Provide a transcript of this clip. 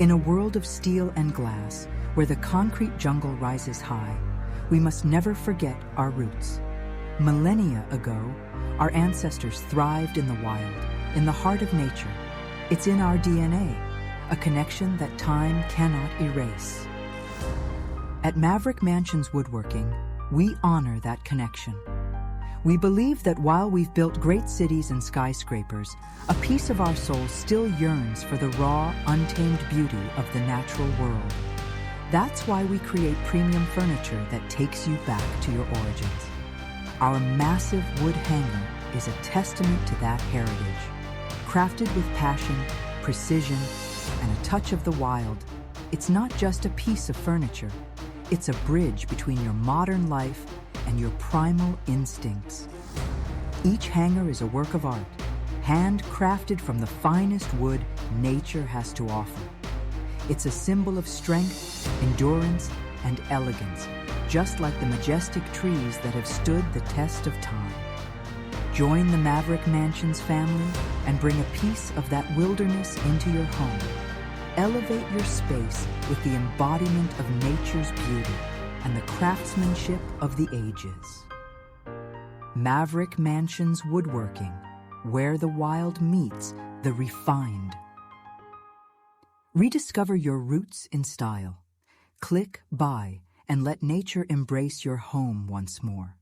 In a world of steel and glass, where the concrete jungle rises high, we must never forget our roots. Millennia ago, our ancestors thrived in the wild, in the heart of nature. It's in our DNA, a connection that time cannot erase. At Maverick Mansions Woodworking, we honor that connection. We believe that while we've built great cities and skyscrapers, a piece of our soul still yearns for the raw, untamed beauty of the natural world. That's why we create premium furniture that takes you back to your origins. Our massive wood hanger is a testament to that heritage. Crafted with passion, precision, and a touch of the wild, it's not just a piece of furniture. It's a bridge between your modern life and your primal instincts. Each hanger is a work of art, handcrafted from the finest wood nature has to offer. It's a symbol of strength, endurance, and elegance, just like the majestic trees that have stood the test of time. Join the Maverick Mansions family and bring a piece of that wilderness into your home. Elevate your space with the embodiment of nature's beauty and the craftsmanship of the ages. Maverick Mansions Woodworking, where the wild meets the refined. Rediscover your roots in style. Click buy and let nature embrace your home once more.